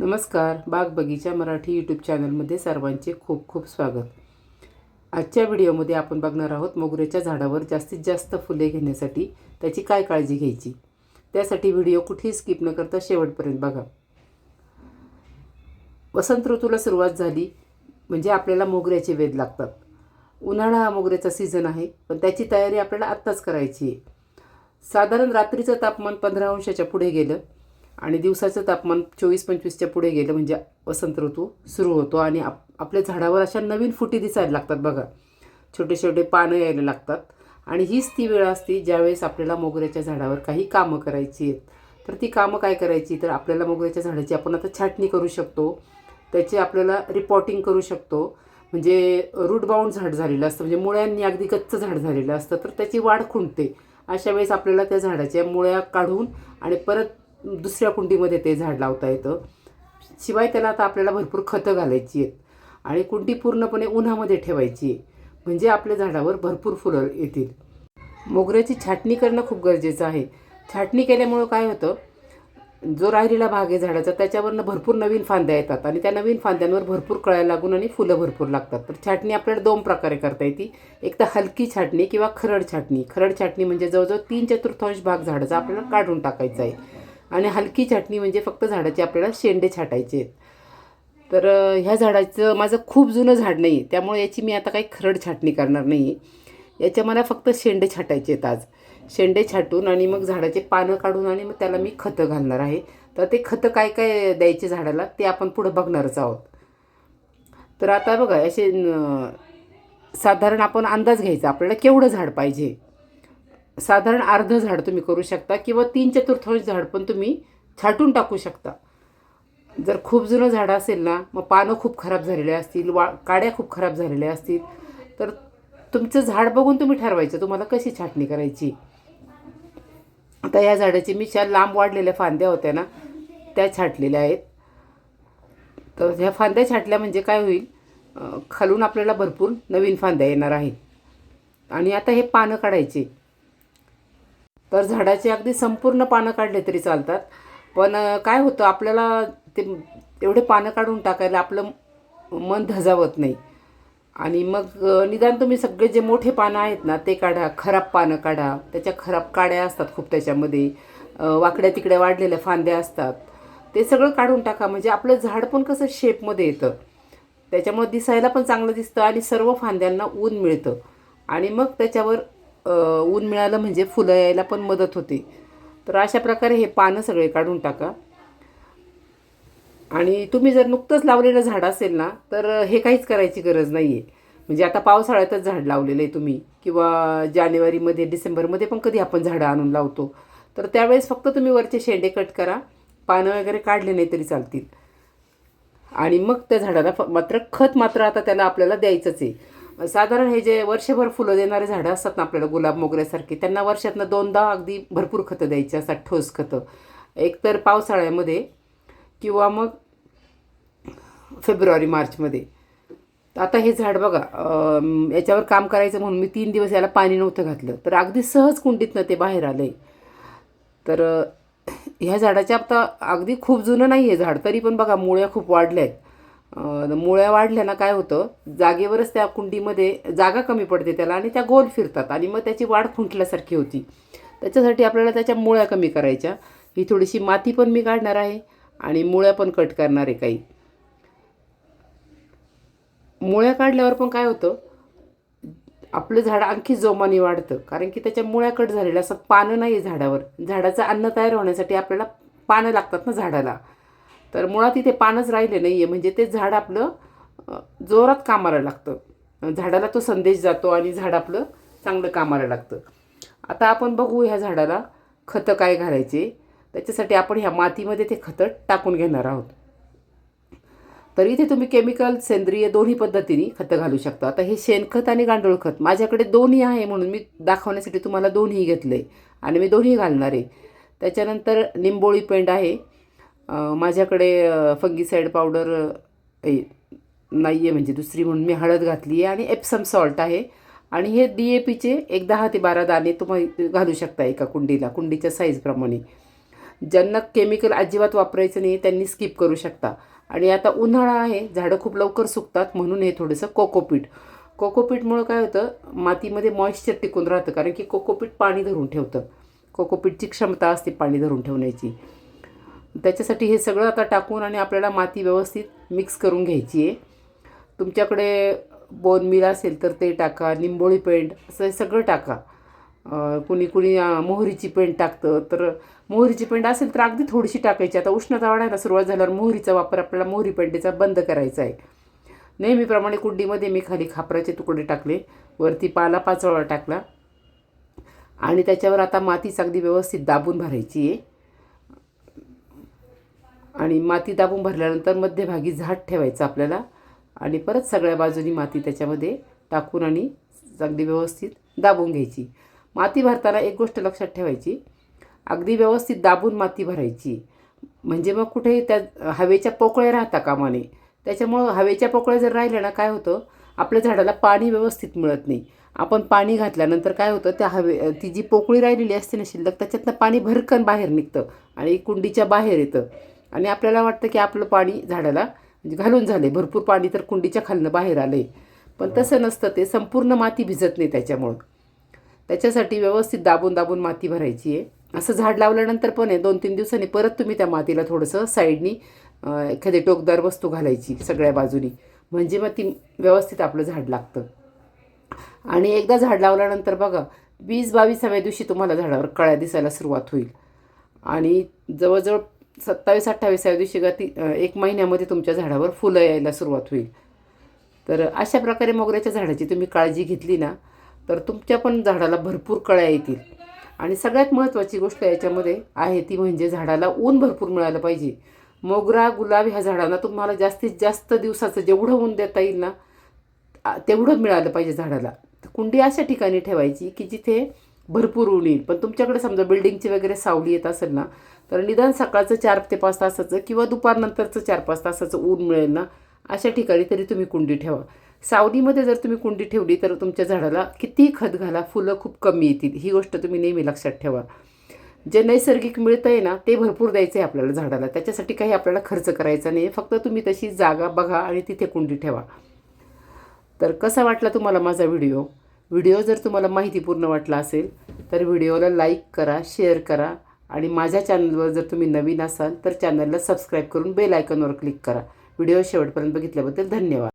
नमस्कार. बाग बगीचा मराठी यूट्यूब चॅनलमध्ये सर्वांचे खूप खूप स्वागत. आजच्या व्हिडिओमध्ये आपण बघणार आहोत मोगऱ्याच्या झाडावर जास्तीत जास्त फुले घेण्यासाठी त्याची काय काळजी घ्यायची. त्यासाठी व्हिडिओ कुठेही स्किप न करता शेवटपर्यंत बघा. वसंत ऋतूला सुरुवात झाली म्हणजे आपल्याला मोगऱ्याचे वेध लागतात. उन्हाळा हा मोगऱ्याचा सीझन आहे, पण त्याची तयारी आपल्याला आत्ताच करायची आहे. साधारण रात्रीचं तापमान 15 अंशाच्या पुढे गेलं आणि दिवसाचं तापमान 24-25च्या पुढे गेलं म्हणजे वसंत ऋतू सुरू होतो आणि आपल्या झाडावर अशा नवीन फुटी दिसायला लागतात बघा. छोटे छोटे पानं यायला लागतात आणि हीच ती वेळ असते ज्यावेळेस आपल्याला मोगऱ्याच्या झाडावर काही कामं करायची आहेत. तर ती कामं काय करायची, तर आपल्याला मोगऱ्याच्या झाडाची आपण आता छाटणी करू शकतो. त्याची आपल्याला रिपॉटिंग करू शकतो. म्हणजे रूट बाउंड झाड झालेलं असतं, म्हणजे मुळ्यांनी अगदी गच्च झाड झालेलं असतं, तर त्याची वाढ खुंटते. अशा वेळेस आपल्याला त्या झाडाच्या मुळ्या काढून आणि परत दुसऱ्या कुंडीमध्ये ते झाड लावता येतं. शिवाय त्याला आता आपल्याला भरपूर खतं घालायची आहेत आणि कुंडी पूर्णपणे उन्हामध्ये ठेवायची आहे, म्हणजे आपल्या झाडावर भरपूर फुलं येतील. मोगऱ्याची छाटणी करणं खूप गरजेचं आहे. छाटणी केल्यामुळं काय होतं, जो राहिलेला भाग आहे झाडाचा त्याच्यावरनं भरपूर नवीन फांद्या येतात आणि त्या नवीन फांद्यांवर भरपूर कळ्या लागून आणि फुलं भरपूर लागतात. तर छाटणी आपल्याला 2 प्रकारे करता येते. एक तर हलकी छाटणी किंवा खरड छाटणी. खरड छाटणी म्हणजे जवळजवळ 3/4 भाग झाडाचा आपल्याला काढून टाकायचा आहे आणि हलकी छाटणी म्हणजे फक्त झाडाचे आपल्याला शेंडे छाटायचे आहेत. तर ह्या झाडाचं माझं खूप जुनं झाड नाही आहे, त्यामुळे याची मी आता काही खरड छाटणी करणार नाही आहे. याच्या मला फक्त शेंडे छाटायचे आहेत आज. शेंडे छाटून आणि मग झाडाचे पानं काढून आणि मग त्याला मी खतं घालणार आहे. तर ते खतं काय काय द्यायचे झाडाला ते आपण पुढं बघणारच आहोत. तर आता बघा असे साधारण आपण अंदाज घ्यायचा आपल्याला केवढं झाड पाहिजे. साधारण अर्धं झाड तुम्ही करू शकता किंवा 3/4 झाड पण तुम्ही छाटून टाकू शकता. जर खूप जुनं झाड असेल ना, मग पानं खूप खराब झालेले असतील, काड्या खूप खराब झालेल्या असतील, तर तुमचं झाड बघून तुम्ही ठरवायचं तुम्हाला कशी छाटणी करायची. आता या झाडाची मी लांब वाढलेल्या फांद्या होत्या ना, त्या छाटलेल्या आहेत. तर ह्या फांद्या छाटल्या म्हणजे काय होईल, खालून आपल्याला भरपूर नवीन फांद्या येणार आहेत. आणि आता हे पानं काढायचे. तर झाडाचे अगदी संपूर्ण पानं काढले तरी चालतात, पण काय होतं आपल्याला ते एवढे पानं काढून टाकायला आपलं मन धजावत नाही. आणि मग निदान तुम्ही सगळे जे मोठे पानं आहेत ना ते काढा, खराब पानं काढा, त्याच्या खराब काड्या असतात खूप त्याच्यामध्ये, वाकड्या तिकड्या वाढलेल्या फांद्या असतात, ते सगळं काढून टाका. म्हणजे आपलं झाड पण कसं शेपमध्ये येतं, त्याच्यामुळे दिसायला पण चांगलं दिसतं आणि सर्व फांद्यांना ऊन मिळतं आणि मग त्याच्यावर ऊन मिळालं म्हणजे फुलं यायला पण मदत होते. तर अशा प्रकारे हे पानं सगळे काढून टाका. आणि तुम्ही जर नुकतंच लावलेलं झाड असेल ना, तर हे काहीच करायची गरज नाही आहे. म्हणजे आता पावसाळ्यातच झाड लावलेलं आहे तुम्ही किंवा जानेवारीमध्ये डिसेंबरमध्ये पण कधी आपण झाडं आणून लावतो, तर त्यावेळेस फक्त तुम्ही वरचे शेंडे कट करा, पानं वगैरे काढले नाही तरी चालतील. आणि मग त्या झाडाला मात्र खत मात्र आता त्याला आपल्याला द्यायचंच आहे. साधारण हे जे वर्षभर फुलं देणारे झाडं असतात ना आपल्याला गुलाब मोगऱ्यासारखे, त्यांना वर्षातनं 2दा अगदी भरपूर खतं द्यायची असतात, ठोस खतं. एक तर पावसाळ्यामध्ये किंवा मग फेब्रुवारी मार्चमध्ये. आता हे झाड बघा, याच्यावर काम करायचं म्हणून मी 3 दिवस याला पाणी नव्हतं घातलं, तर अगदी सहज कुंडीतनं ते बाहेर आलं आहे. तर ह्या झाडाच्या आता अगदी खूप जुनं नाही आहे झाड, तरी पण बघा मुळ्या खूप वाढल्या आहेत. मुळ्या वाढल्यानं काय होतं, जागेवरच त्या कुंडीमध्ये जागा कमी पडते त्याला आणि त्या गोल फिरतात आणि मग त्याची वाढ खुंटल्यासारखी होती. त्याच्यासाठी आपल्याला त्याच्या मुळ्या कमी करायच्या. ही थोडीशी माती पण मी काढणार आहे आणि मुळ्या पण कट करणार आहे काही. मुळ्या काढल्यावर पण काय होतं, आपलं झाड आणखी जोमाने वाढतं, कारण की त्याच्या मुळ्या कट झालेल्या असतात. पानं नाही आहे झाडावर. झाडाचं अन्न तयार होण्यासाठी आपल्याला पानं लागतात ना झाडाला, तर मुळात इथे पानच राहिले नाही आहे म्हणजे ते झाड आपलं जोरात कामाला लागतं. झाडाला तो संदेश जातो आणि झाड आपलं चांगलं कामाला लागतं. आता आपण बघू ह्या झाडाला खतं काय घालायचे. त्याच्यासाठी आपण ह्या मातीमध्ये ते खतं टाकून घेणार आहोत. तर इथे तुम्ही केमिकल सेंद्रिय दोन्ही पद्धतीने खतं घालू शकता. आता हे शेणखत आणि गांडूळ खत माझ्याकडे दोन्ही आहे म्हणून मी दाखवण्यासाठी तुम्हाला दोन्ही घेतलं आहे आणि मी दोन्ही घालणार आहे. त्याच्यानंतर निंबोळी पेंड आहे माझ्याकडे. फंगीसाईड पावडर नाही आहे म्हणजे दुसरी, म्हणून मी हळद घातली आहे आणि एप्सम सॉल्ट आहे. आणि हे DAPचे एक 10 ते 12 दाणे तुम्ही घालू शकता एका कुंडीला, कुंडीच्या साईजप्रमाणे. ज्यांना केमिकल अजिबात वापरायचं नाही त्यांनी स्किप करू शकता. आणि आता उन्हाळा आहे, झाडं खूप लवकर सुकतात, म्हणून हे थोडंसं कोकोपीट. कोकोपीटमुळं काय होतं, मातीमध्ये मॉइश्चर टिकून राहतं, कारण की कोकोपीट पाणी धरून ठेवतं. कोकोपीटची क्षमता असते पाणी धरून ठेवण्याची. त्याच्यासाठी हे सगळं आता टाकून आणि आपल्याला माती व्यवस्थित मिक्स करून घ्यायची आहे. तुमच्याकडे बोन मील असेल तर ते टाका, निंबोळी पेंट असं हे सगळं टाका. कुणी कुणी मोहरीची पेंट टाकतं, तर मोहरीची पेंट असेल तर अगदी थोडीशी टाकायची. आता उष्णता वाढायला सुरुवात झाल्यावर मोहरीचा वापर आपल्याला मोहरी पेंटीचा बंद करायचा आहे. नेहमीप्रमाणे कुंडीमध्ये मी खाली खापराचे तुकडे टाकले, वरती पालापाचोळा टाकला आणि त्याच्यावर आता मातीच अगदी व्यवस्थित दाबून भरायची आहे. आणि माती दाबून भरल्यानंतर मध्यभागी झाड ठेवायचं आपल्याला आणि परत सगळ्या बाजूनी माती त्याच्यामध्ये टाकून आणि अगदी व्यवस्थित दाबून घ्यायची. माती भरताना एक गोष्ट लक्षात ठेवायची, अगदी व्यवस्थित दाबून माती भरायची, म्हणजे मग कुठे त्या हवेच्या पोकळ्या राहता कामा नये. त्याच्यामुळं हवेच्या पोकळ्या जर राहिल्या ना, काय होतं, आपल्या झाडाला पाणी व्यवस्थित मिळत नाही. आपण पाणी घातल्यानंतर काय होतं, त्या ती जी पोकळी राहिलेली असते ना शिल्लक, त्याच्यातनं पाणी भरकन बाहेर निघतं आणि कुंडीच्या बाहेर येतं आणि आपल्याला वाटतं की आपलं पाणी झाडाला म्हणजे घालून झालं आहे, भरपूर पाणी तर कुंडीच्या खालनं बाहेर आलं आहे. पण तसं नसतं, ते संपूर्ण माती भिजत नाही त्याच्यामुळं. त्याच्यासाठी व्यवस्थित दाबून दाबून माती भरायची आहे. असं झाड लावल्यानंतर पण आहे 2-3 दिवसांनी परत तुम्ही त्या मातीला थोडंसं साईडनी एखादी टोकदार वस्तू घालायची सगळ्या बाजूनी, म्हणजे मग ती व्यवस्थित आपलं झाड लागतं. आणि एकदा झाड लावल्यानंतर बघा 20-22व्या दिवशी तुम्हाला झाडावर कळ्या दिसायला सुरुवात होईल आणि जवळजवळ 27-28व्या दिवशी एक महिन्यामध्ये तुमच्या झाडावर फुलं यायला सुरुवात होईल. तर अशा प्रकारे मोगऱ्याच्या झाडाची तुम्ही काळजी घेतली ना, तर तुमच्या पण झाडाला भरपूर कळ्या येतील. आणि सगळ्यात महत्त्वाची गोष्ट याच्यामध्ये आहे ती म्हणजे झाडाला ऊन भरपूर मिळालं पाहिजे. मोगरा, गुलाब ह्या झाडांना तुम्हाला जास्तीत जास्त दिवसाचं जेवढं ऊन देता येईल ना, तेवढं मिळालं पाहिजे झाडाला. तर कुंडी अशा ठिकाणी ठेवायची की जिथे भरपूर ऊन येईल. पण तुमच्याकडे समजा बिल्डिंगची वगैरे सावली येत असेल ना, तर निदान सकाळचं 4 ते 5 तासाचं किंवा दुपारनंतरचं 4-5 तासाचं ऊन मिळेल ना, अशा ठिकाणी तरी तुम्ही कुंडी ठेवा. सावलीमध्ये जर तुम्ही कुंडी ठेवली तर तुमच्या झाडाला कितीही खत घाला, फुलं खूप कमी येतील. ही गोष्ट तुम्ही नेहमी लक्षात ठेवा. जे नैसर्गिक मिळतं आहे ना, ते भरपूर द्यायचं आहे आपल्याला झाडाला. त्याच्यासाठी काही आपल्याला खर्च करायचा नाही आहे. फक्त तुम्ही तशी जागा बघा आणि तिथे कुंडी ठेवा. तर कसा वाटला तुम्हाला माझा व्हिडिओ? व्हिडिओ जर तुम्हाला माहितीपूर्ण वाटला असेल तर व्हिडिओला लाईक करा, शेअर करा आणि माझ्या चॅनलवर जर तुम्ही नवीन असाल तर चॅनलला सबस्क्राईब करून बेल आयकॉनवर क्लिक करा. व्हिडिओ शेवटपर्यंत बघितल्याबद्दल धन्यवाद.